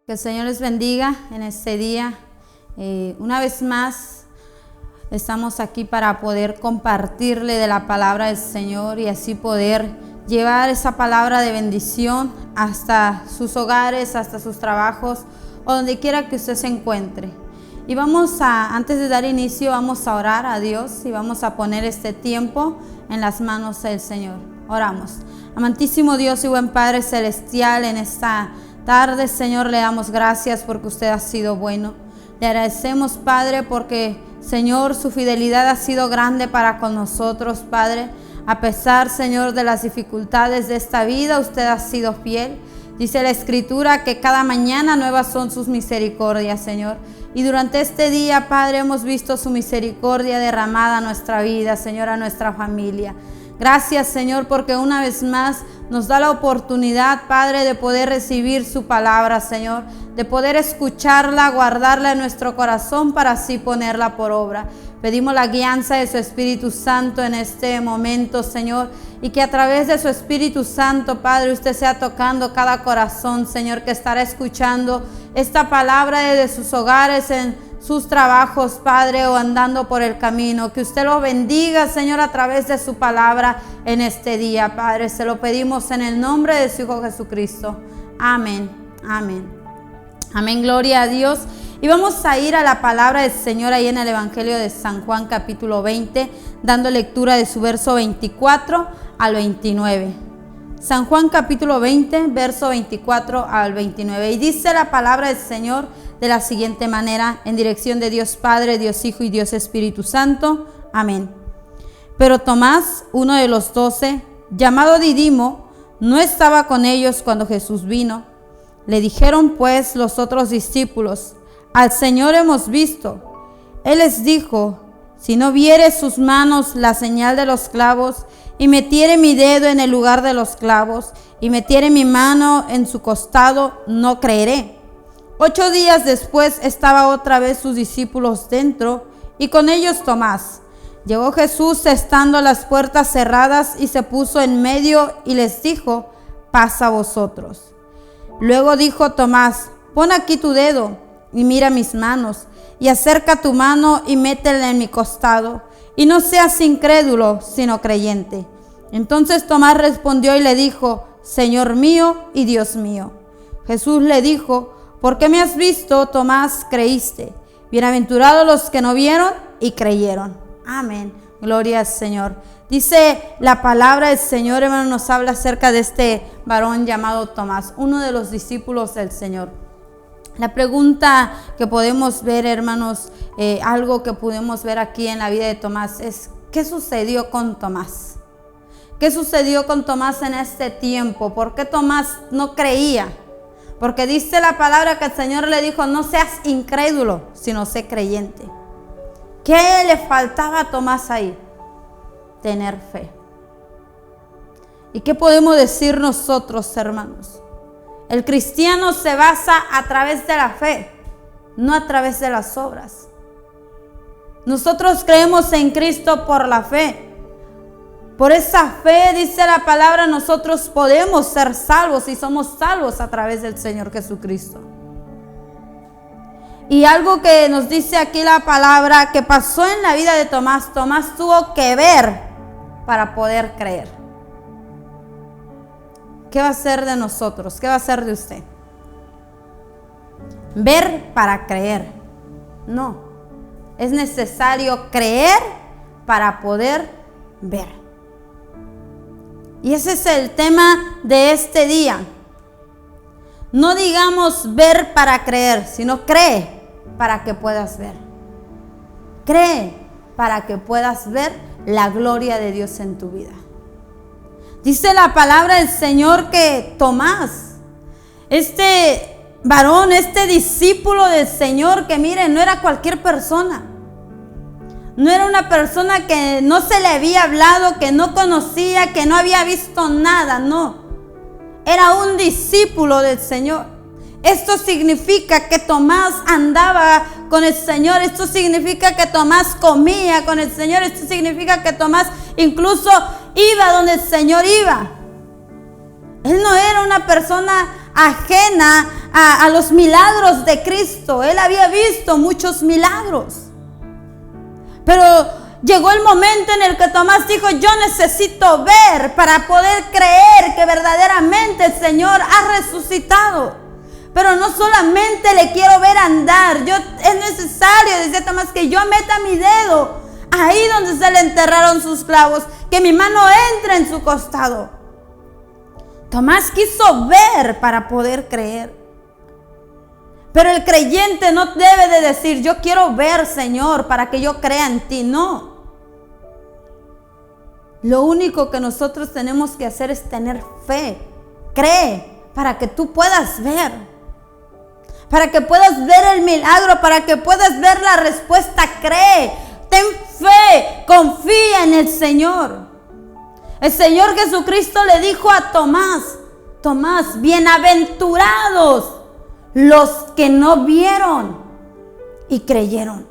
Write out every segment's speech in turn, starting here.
Que el Señor les bendiga en este día. Una vez más estamos aquí para poder compartirle de la palabra del Señor y así poder llevar esa palabra de bendición hasta sus hogares, hasta sus trabajos o donde quiera que usted se encuentre. Y antes de dar inicio, vamos a orar a Dios y vamos a poner este tiempo en las manos del Señor. Oramos. Amantísimo Dios y buen Padre Celestial, en esta tarde, Señor, le damos gracias porque usted ha sido bueno. Le agradecemos, Padre, porque, Señor, su fidelidad ha sido grande para con nosotros, Padre. A pesar, Señor, de las dificultades de esta vida, usted ha sido fiel. Dice la Escritura que cada mañana nuevas son sus misericordias, Señor. Y durante este día, Padre, hemos visto su misericordia derramada a nuestra vida, Señor, a nuestra familia. Gracias, Señor, porque una vez más nos da la oportunidad, Padre, de poder recibir su palabra, Señor, de poder escucharla, guardarla en nuestro corazón para así ponerla por obra. Pedimos la guianza de su Espíritu Santo en este momento, Señor, y que a través de su Espíritu Santo, Padre, usted sea tocando cada corazón, Señor, que estará escuchando esta palabra desde sus hogares, en sus trabajos, Padre, o andando por el camino. Que usted lo bendiga, Señor, a través de su palabra en este día, Padre. Se lo pedimos en el nombre de su Hijo Jesucristo. Amén, amén. Amén, gloria a Dios. Y vamos a ir a la palabra del Señor ahí en el Evangelio de San Juan, capítulo 20, dando lectura de su verso 24 al 29. San Juan, capítulo 20, verso 24 al 29. Y dice la palabra del Señor de la siguiente manera, en dirección de Dios Padre, Dios Hijo y Dios Espíritu Santo. Amén. Pero Tomás, uno de los 12, llamado Didimo, no estaba con ellos cuando Jesús vino. Le dijeron pues los otros discípulos: al Señor hemos visto. Él les dijo: si no viere sus manos la señal de los clavos, y metiere mi dedo en el lugar de los clavos, y metiere mi mano en su costado, no creeré. 8 días después estaba otra vez sus discípulos dentro, y con ellos Tomás. Llegó Jesús estando las puertas cerradas, y se puso en medio y les dijo: paz a vosotros. Luego dijo Tomás: pon aquí tu dedo y mira mis manos, y acerca tu mano y métela en mi costado, y no seas incrédulo, sino creyente. Entonces Tomás respondió y le dijo: Señor mío y Dios mío. Jesús le dijo: ¿por qué me has visto, Tomás, creíste? Bienaventurados los que no vieron y creyeron. Amén. Gloria al Señor. Dice la palabra del Señor, hermano, nos habla acerca de este varón llamado Tomás, uno de los discípulos del Señor. La pregunta que podemos ver, hermanos, algo que podemos ver aquí en la vida de Tomás es: ¿qué sucedió con Tomás? ¿Qué sucedió con Tomás en este tiempo? ¿Por qué Tomás no creía? Porque dice la palabra que el Señor le dijo: no seas incrédulo, sino sé creyente. ¿Qué le faltaba a Tomás ahí? Tener fe. ¿Y qué podemos decir nosotros, hermanos? El cristiano se basa a través de la fe, no a través de las obras. Nosotros creemos en Cristo por la fe. Por esa fe, dice la palabra, nosotros podemos ser salvos y somos salvos a través del Señor Jesucristo. Y algo que nos dice aquí la palabra que pasó en la vida de Tomás, Tomás tuvo que ver para poder creer. ¿Qué va a ser de nosotros? ¿Qué va a ser de usted? Ver para creer. No, es necesario creer para poder ver. Y ese es el tema de este día. No digamos ver para creer, sino cree para que puedas ver. Cree para que puedas ver la gloria de Dios en tu vida. Dice la palabra del Señor que Tomás, este varón, este discípulo del Señor, que miren, no era cualquier persona. No era una persona que no se le había hablado, que no conocía, que no había visto nada, no. Era un discípulo del Señor. Esto significa que Tomás andaba con el Señor. Esto significa que Tomás comía con el Señor. Esto significa que Tomás incluso iba donde el Señor iba. Él no era una persona ajena a los milagros de Cristo. Él había visto muchos milagros. Pero llegó el momento en el que Tomás dijo: yo necesito ver para poder creer que verdaderamente el Señor ha resucitado. Pero no solamente le quiero ver andar, es necesario, decía Tomás, que yo meta mi dedo ahí donde se le enterraron sus clavos, que mi mano entre en su costado. Tomás quiso ver para poder creer. Pero el creyente no debe de decir: yo quiero ver, Señor, para que yo crea en ti. No. Lo único que nosotros tenemos que hacer es tener fe. Cree para que tú puedas ver. Para que puedas ver el milagro, para que puedas ver la respuesta. Cree, ten fe, confía en el Señor. El Señor Jesucristo le dijo a Tomás: Tomás, bienaventurados los que no vieron y creyeron.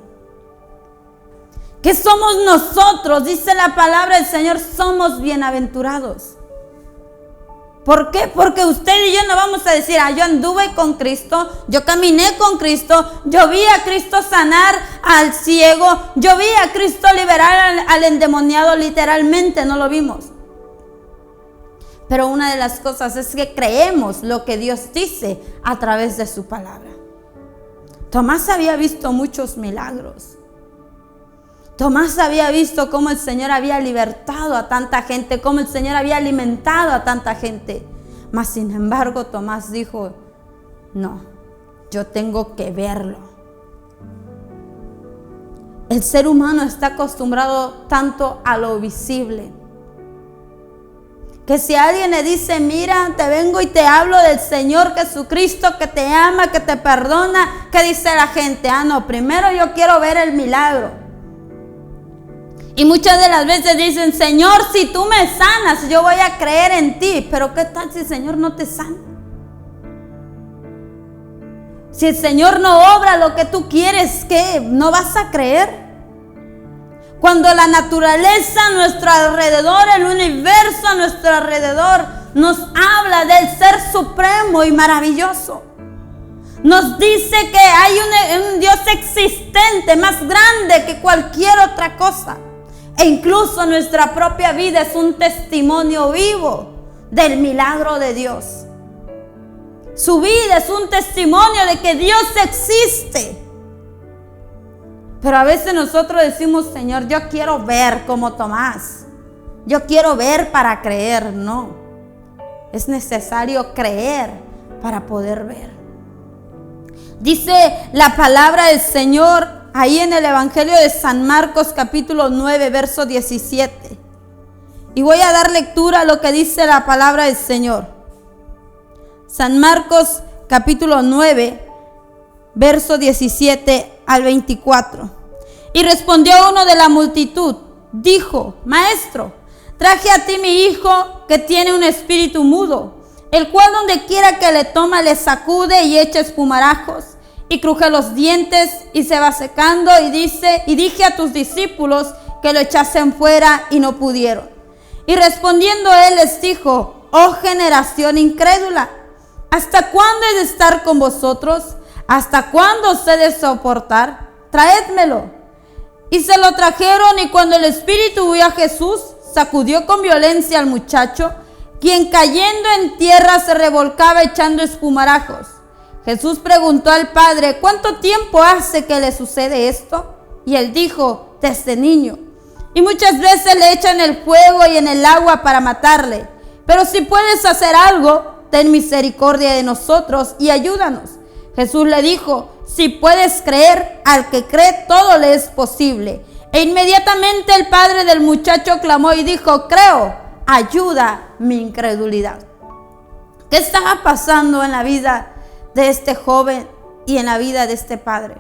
¿Qué somos nosotros? Dice la palabra del Señor: somos bienaventurados. ¿Por qué? Porque usted y yo no vamos a decir: yo anduve con Cristo, yo caminé con Cristo, yo vi a Cristo sanar al ciego, yo vi a Cristo liberar al endemoniado. Literalmente no lo vimos. Pero una de las cosas es que creemos lo que Dios dice a través de su palabra. Tomás había visto muchos milagros. Tomás había visto cómo el Señor había libertado a tanta gente, cómo el Señor había alimentado a tanta gente. Mas sin embargo, Tomás dijo: no, yo tengo que verlo. El ser humano está acostumbrado tanto a lo visible, que si alguien le dice: mira, te vengo y te hablo del Señor Jesucristo que te ama, que te perdona, ¿qué dice la gente? No, primero yo quiero ver el milagro. Y muchas de las veces dicen: Señor, si tú me sanas, yo voy a creer en ti. Pero ¿qué tal si el Señor no te sana? Si el Señor no obra lo que tú quieres, ¿qué? ¿No vas a creer? Cuando la naturaleza a nuestro alrededor, el universo a nuestro alrededor, nos habla del Ser Supremo y maravilloso. Nos dice que hay un Dios existente, más grande que cualquier otra cosa. E incluso nuestra propia vida es un testimonio vivo del milagro de Dios. Su vida es un testimonio de que Dios existe. Pero a veces nosotros decimos: Señor, yo quiero ver como Tomás. Yo quiero ver para creer. No. Es necesario creer para poder ver. Dice la palabra del Señor ahí en el Evangelio de San Marcos, capítulo 9, verso 17. Y voy a dar lectura a lo que dice la palabra del Señor. San Marcos, capítulo 9, verso 17 al 24. Y respondió uno de la multitud, dijo: Maestro, traje a ti mi hijo que tiene un espíritu mudo, el cual donde quiera que le toma le sacude y echa espumarajos y cruje los dientes y se va secando. Y dije a tus discípulos que lo echasen fuera y no pudieron. Y respondiendo él les dijo: Oh generación incrédula, ¿hasta cuándo he de estar con vosotros? ¿Hasta cuándo os he de soportar? Traédmelo. Y se lo trajeron, y cuando el espíritu vio a Jesús, sacudió con violencia al muchacho, quien cayendo en tierra se revolcaba echando espumarajos. Jesús preguntó al padre: ¿Cuánto tiempo hace que le sucede esto? Y él dijo: desde niño. Y muchas veces le echan el fuego y en el agua para matarle. Pero si puedes hacer algo, ten misericordia de nosotros y ayúdanos. Jesús le dijo: si puedes creer, al que cree todo le es posible. E inmediatamente el padre del muchacho clamó y dijo: creo, ayuda mi incredulidad. ¿Qué estaba pasando en la vida de este joven y en la vida de este padre?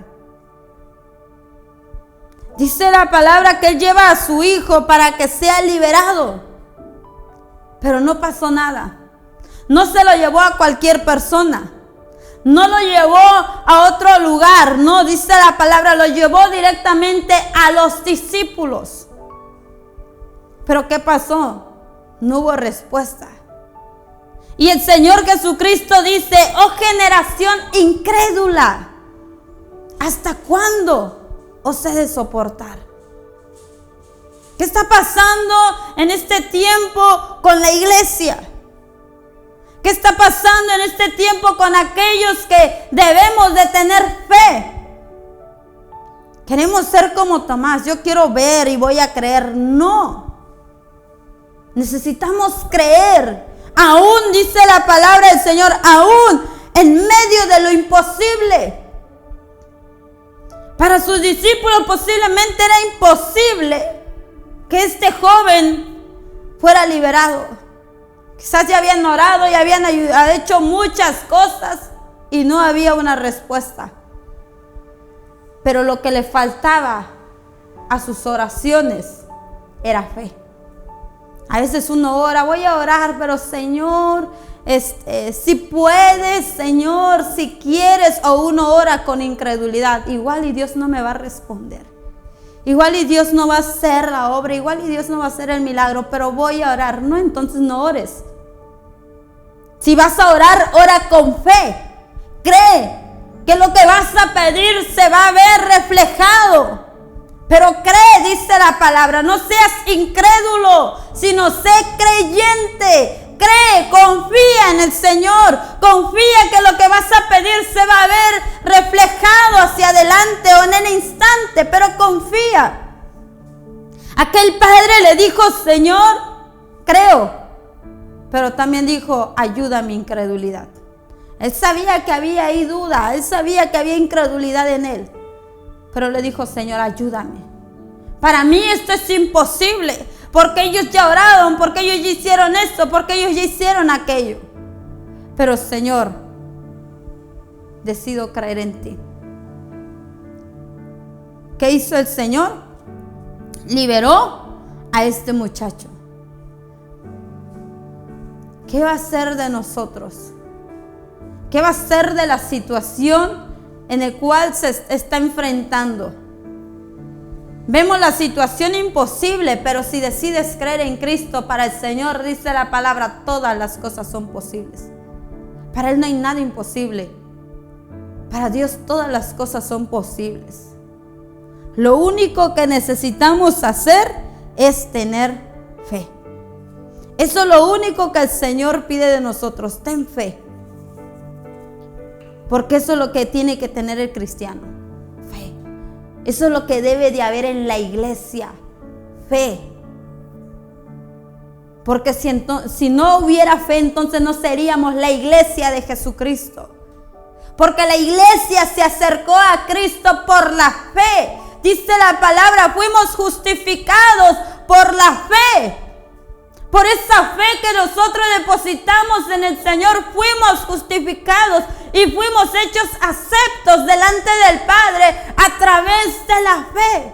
Dice la palabra que él lleva a su hijo para que sea liberado. Pero no pasó nada. No se lo llevó a cualquier persona. No lo llevó a otro lugar. No, dice la palabra, lo llevó directamente a los discípulos. Pero ¿qué pasó? No hubo respuesta. Y el Señor Jesucristo dice: oh generación incrédula, ¿hasta cuándo os he de soportar? ¿Qué está pasando en este tiempo con la iglesia? ¿Qué está pasando en este tiempo con aquellos que debemos de tener fe? Queremos ser como Tomás. Yo quiero ver y voy a creer. No. Necesitamos creer. Aún dice la palabra del Señor, aún en medio de lo imposible. Para sus discípulos posiblemente era imposible que este joven fuera liberado. Quizás ya habían orado y habían hecho muchas cosas y no había una respuesta. Pero lo que le faltaba a sus oraciones era fe. A veces uno ora, voy a orar, pero Señor, si puedes, Señor, si quieres, o uno ora con incredulidad. Igual y Dios no me va a responder. Igual y Dios no va a hacer la obra, igual y Dios no va a hacer el milagro, pero voy a orar. No, entonces no ores. Si vas a orar, ora con fe. Cree que lo que vas a pedir se va a ver reflejado. Pero cree, dice la palabra, no seas incrédulo, sino sé creyente. Cree, confía en el Señor, confía que lo que vas a pedir se va a ver reflejado hacia adelante o en el instante, pero confía. Aquel padre le dijo: Señor, creo, pero también dijo: ayuda a mi incredulidad. Él sabía que había ahí duda, él sabía que había incredulidad en él, pero le dijo: Señor, ayúdame. Para mí esto es imposible. Porque ellos ya oraron, porque ellos ya hicieron esto, porque ellos ya hicieron aquello. Pero Señor, decido creer en ti. ¿Qué hizo el Señor? Liberó a este muchacho. ¿Qué va a hacer de nosotros? ¿Qué va a hacer de la situación en la cual se está enfrentando? Vemos la situación imposible, pero si decides creer en Cristo, para el Señor, dice la palabra, todas las cosas son posibles. Para Él no hay nada imposible. Para Dios todas las cosas son posibles. Lo único que necesitamos hacer es tener fe. Eso es lo único que el Señor pide de nosotros. Ten fe. Porque eso es lo que tiene que tener el cristiano. Eso es lo que debe de haber en la iglesia, fe. Porque si no hubiera fe, entonces no seríamos la iglesia de Jesucristo. Porque la iglesia se acercó a Cristo por la fe. Dice la palabra, fuimos justificados por la fe. Por esa fe que nosotros depositamos en el Señor, fuimos justificados y fuimos hechos aceptos delante del Padre a través de la fe.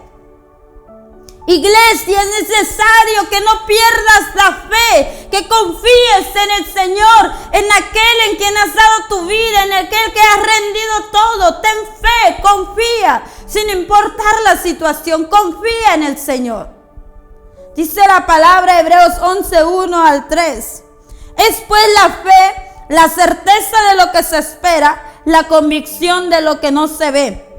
Iglesia, es necesario que no pierdas la fe, que confíes en el Señor, en aquel en quien has dado tu vida, en aquel que has rendido todo. Ten fe, confía, sin importar la situación, confía en el Señor. Dice la palabra Hebreos 11:1 al 3. Es pues la fe, la certeza de lo que se espera, la convicción de lo que no se ve.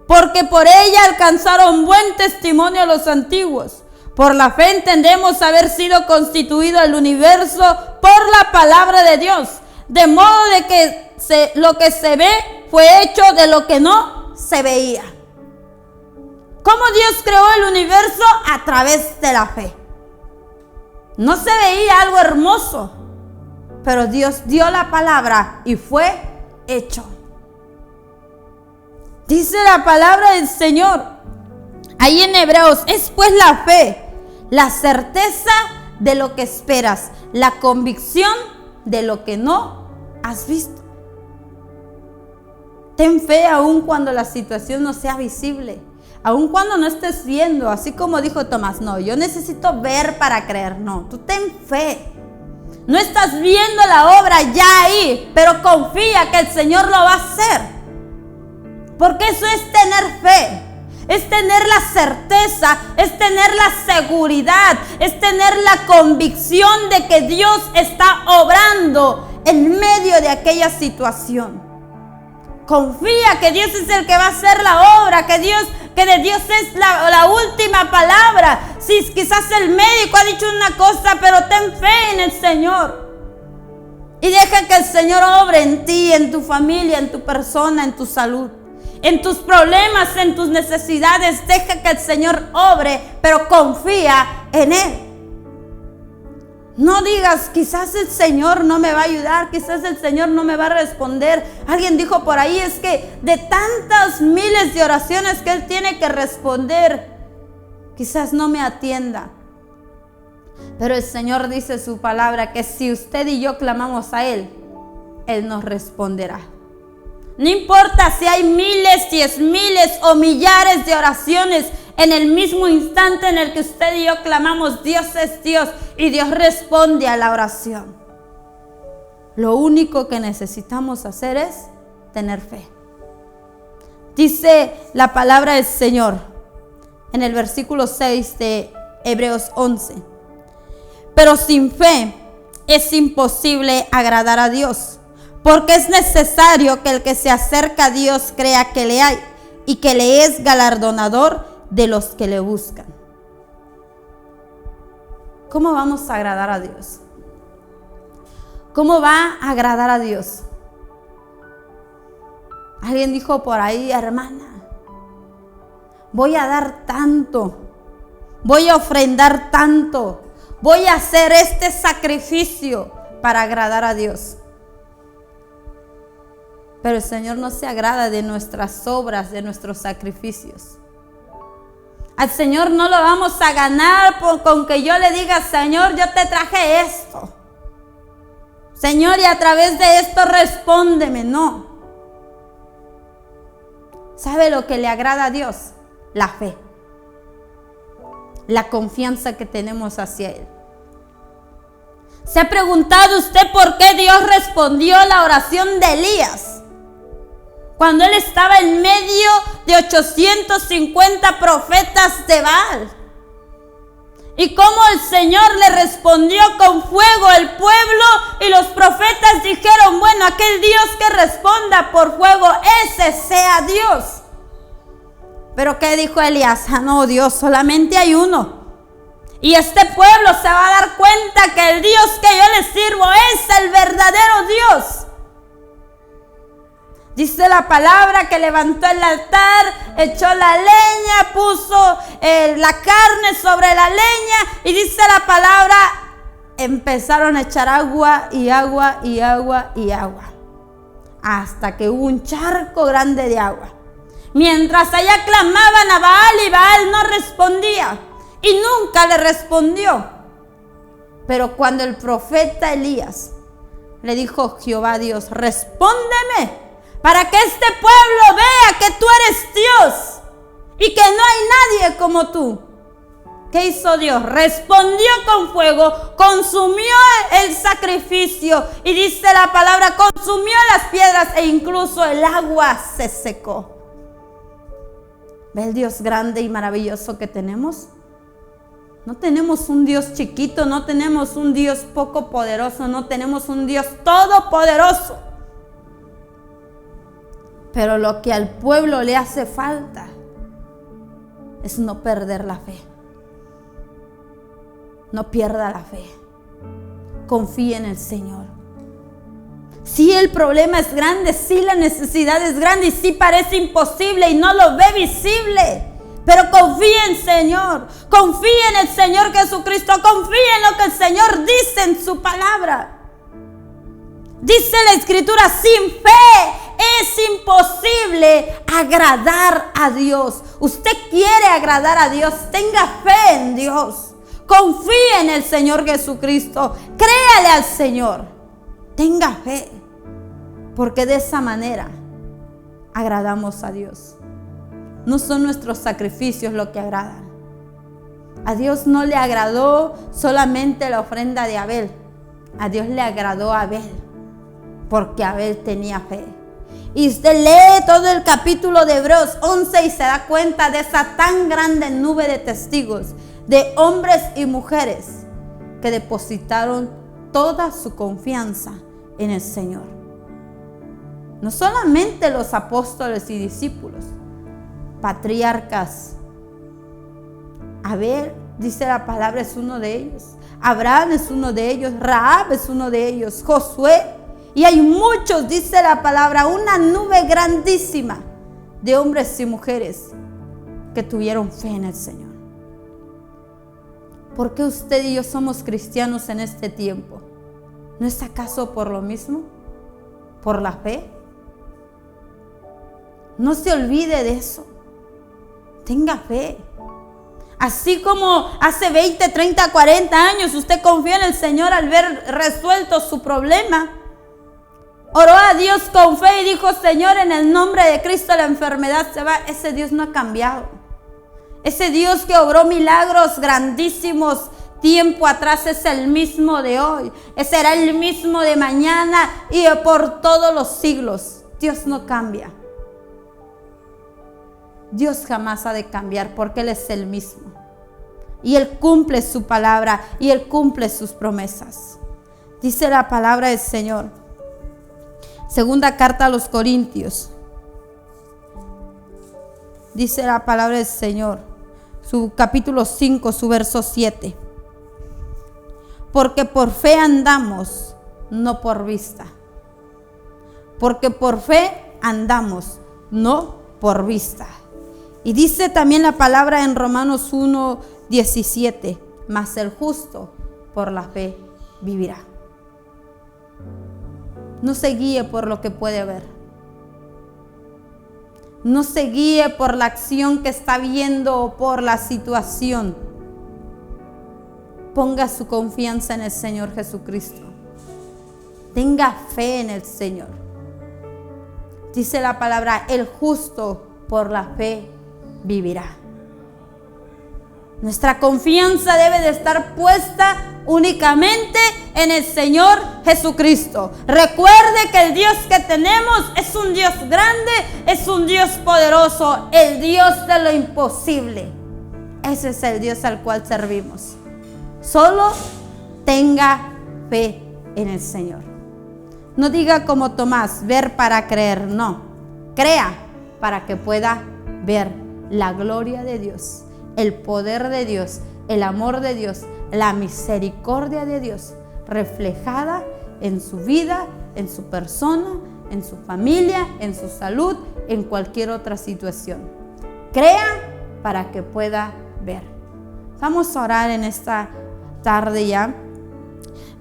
Porque por ella alcanzaron buen testimonio los antiguos. Por la fe entendemos haber sido constituido el universo por la palabra de Dios. De modo de que lo que se ve fue hecho de lo que no se veía. ¿Cómo Dios creó el universo? A través de la fe. No se veía algo hermoso, pero Dios dio la palabra y fue hecho. Dice la palabra del Señor, ahí en Hebreos, es pues la fe, la certeza de lo que esperas, la convicción de lo que no has visto. Ten fe aun cuando la situación no sea visible. Aun cuando no estés viendo, así como dijo Tomás, no, yo necesito ver para creer. No, tú ten fe. No estás viendo la obra ya ahí, pero confía que el Señor lo va a hacer. Porque eso es tener fe. Es tener la certeza, es tener la seguridad, es tener la convicción de que Dios está obrando en medio de aquella situación. Confía que Dios es el que va a hacer la obra, que de Dios es la última palabra. Si quizás el médico ha dicho una cosa, pero ten fe en el Señor. Y deja que el Señor obre en ti, en tu familia, en tu persona, en tu salud, en tus problemas, en tus necesidades. Deja que el Señor obre, pero confía en Él. No digas, quizás el Señor no me va a ayudar, quizás el Señor no me va a responder. Alguien dijo por ahí, es que de tantas miles de oraciones que Él tiene que responder, quizás no me atienda. Pero el Señor dice su palabra que si usted y yo clamamos a Él, Él nos responderá. No importa si hay miles, 10,000 o millares de oraciones, en el mismo instante en el que usted y yo clamamos, Dios es Dios y Dios responde a la oración. Lo único que necesitamos hacer es tener fe. Dice la palabra del Señor en el versículo 6 de Hebreos 11. Pero sin fe es imposible agradar a Dios, porque es necesario que el que se acerca a Dios crea que le hay y que le es galardonador de los que le buscan. ¿Cómo vamos a agradar a Dios? ¿Cómo va a agradar a Dios? Alguien dijo por ahí, hermana, voy a dar tanto, voy a ofrendar tanto, voy a hacer este sacrificio para agradar a Dios. Pero el Señor no se agrada de nuestras obras, de nuestros sacrificios. Al Señor no lo vamos a ganar con que yo le diga, Señor, yo te traje esto. Señor, y a través de esto respóndeme. No. ¿Sabe lo que le agrada a Dios? La fe. La confianza que tenemos hacia Él. ¿Se ha preguntado usted por qué Dios respondió la oración de Elías? Cuando él estaba en medio de 850 profetas de Baal. Y cómo el Señor le respondió con fuego al pueblo. Y los profetas dijeron, bueno, aquel Dios que responda por fuego, ese sea Dios. Pero ¿qué dijo Elías? Ah, no, Dios, solamente hay uno. Y este pueblo se va a dar cuenta que el Dios que yo le sirvo es el verdadero Dios. Dice la palabra que levantó el altar, echó la leña, puso la carne sobre la leña. Y dice la palabra, empezaron a echar agua y agua y agua y agua. Hasta que hubo un charco grande de agua. Mientras allá clamaban a Baal y Baal no respondía. Y nunca le respondió. Pero cuando el profeta Elías le dijo, Jehová Dios, respóndeme, para que este pueblo vea que tú eres Dios y que no hay nadie como tú. ¿Qué hizo Dios? Respondió con fuego, consumió el sacrificio y dice la palabra, consumió las piedras e incluso el agua se secó. ¿Ve el Dios grande y maravilloso que tenemos? No tenemos un Dios chiquito, no tenemos un Dios poco poderoso, no tenemos un Dios todopoderoso. Pero lo que al pueblo le hace falta es no perder la fe. No pierda la fe. Confíe en el Señor. Sí, el problema es grande, sí, la necesidad es grande y sí parece imposible y no lo ve visible. Pero confíe en el Señor. Confíe en el Señor Jesucristo. Confíe en lo que el Señor dice en su palabra. Dice la Escritura, sin fe es imposible agradar a Dios. Usted quiere agradar a Dios, tenga fe en Dios. Confíe en el Señor Jesucristo. Créale al Señor. Tenga fe. Porque de esa manera agradamos a Dios. No son nuestros sacrificios lo que agradan. A Dios no le agradó solamente la ofrenda de Abel. A Dios le agradó a Abel. Porque Abel tenía fe. Y usted lee todo el capítulo de Hebreos 11 y se da cuenta de esa tan grande nube de testigos, de hombres y mujeres que depositaron toda su confianza en el Señor. No solamente los apóstoles y discípulos, patriarcas. Abel, dice la palabra, es uno de ellos. Abraham es uno de ellos. Rahab es uno de ellos. Josué. Y hay muchos, dice la palabra, una nube grandísima de hombres y mujeres que tuvieron fe en el Señor. ¿Por qué usted y yo somos cristianos en este tiempo? ¿No es acaso por lo mismo? ¿Por la fe? No se olvide de eso. Tenga fe. Así como hace 20, 30, 40 años usted confió en el Señor al ver resuelto su problema. Oró a Dios con fe y dijo: Señor, en el nombre de Cristo la enfermedad se va. Ese Dios no ha cambiado. Ese Dios que obró milagros grandísimos tiempo atrás es el mismo de hoy. Será el mismo de mañana y por todos los siglos. Dios no cambia. Dios jamás ha de cambiar porque Él es el mismo. Y Él cumple su palabra y Él cumple sus promesas. Dice la palabra del Señor. Segunda carta a los Corintios. Dice la palabra del Señor. Su capítulo 5, su verso 7. Porque por fe andamos, no por vista. Porque por fe andamos, no por vista. Y dice también la palabra en Romanos 1:17, mas el justo por la fe vivirá. No se guíe por lo que puede ver. No se guíe por la acción que está viendo o por la situación. Ponga su confianza en el Señor Jesucristo. Tenga fe en el Señor. Dice la palabra: el justo por la fe vivirá. Nuestra confianza debe de estar puesta únicamente en el Señor Jesucristo. Recuerde que el Dios que tenemos es un Dios grande, es un Dios poderoso, el Dios de lo imposible. Ese es el Dios al cual servimos. Solo tenga fe en el Señor. No diga como Tomás, ver para creer, no. Crea para que pueda ver la gloria de Dios, el poder de Dios, el amor de Dios, la misericordia de Dios reflejada en su vida, en su persona, en su familia, en su salud, en cualquier otra situación. Crea para que pueda ver. Vamos a orar en esta tarde ya.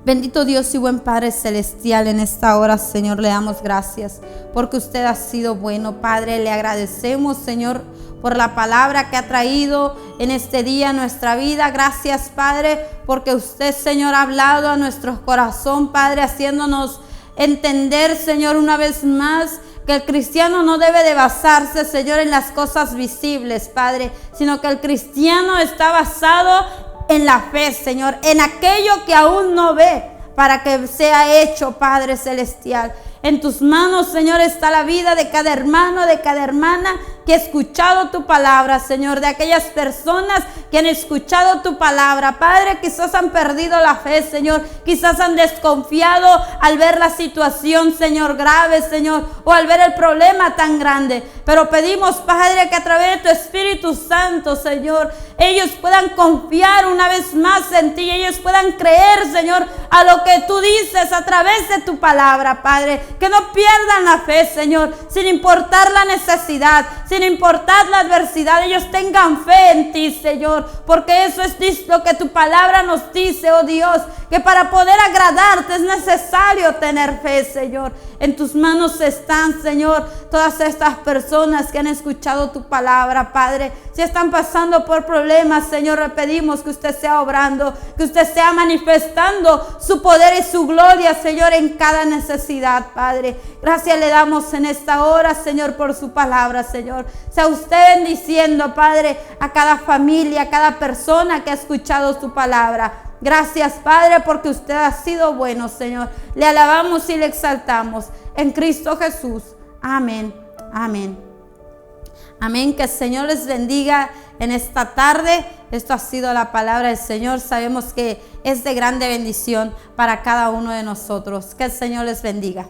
Bendito Dios y buen Padre Celestial, en esta hora, Señor, le damos gracias porque usted ha sido bueno, Padre. Le agradecemos, Señor, por la palabra que ha traído en este día a nuestra vida. Gracias, Padre, porque usted, Señor, ha hablado a nuestro corazón, Padre, haciéndonos entender, Señor, una vez más, que el cristiano no debe de basarse, Señor, en las cosas visibles, Padre, sino que el cristiano está basado en la fe, Señor, en aquello que aún no ve, para que sea hecho, Padre Celestial. En tus manos, Señor, está la vida de cada hermano, de cada hermana que ha escuchado tu palabra, Señor, de aquellas personas que han escuchado tu palabra. Padre, quizás han perdido la fe, Señor, quizás han desconfiado al ver la situación, Señor, grave, Señor, o al ver el problema tan grande. Pero pedimos, Padre, que a través de tu Espíritu Santo, Señor, ellos puedan confiar una vez más en ti, ellos puedan creer, Señor, a lo que tú dices a través de tu palabra, Padre. Que no pierdan la fe, Señor, sin importar la necesidad, sin importar la adversidad. Ellos tengan fe en ti, Señor, porque eso es lo que tu palabra nos dice, oh Dios, que para poder agradarte es necesario tener fe, Señor. En tus manos están, Señor, todas estas personas que han escuchado tu palabra, Padre. Si están pasando por problemas, Señor, le pedimos que usted sea obrando, que usted sea manifestando su poder y su gloria, Señor, en cada necesidad, Padre. Gracias le damos en esta hora, Señor, por su palabra, Señor. Sea usted bendiciendo, Padre, a cada familia, a cada persona que ha escuchado su palabra. Gracias, Padre, porque usted ha sido bueno, Señor. Le alabamos y le exaltamos en Cristo Jesús. Amén, amén. Amén, que el Señor les bendiga en esta tarde. Esto ha sido la palabra del Señor. Sabemos que es de grande bendición para cada uno de nosotros. Que el Señor les bendiga.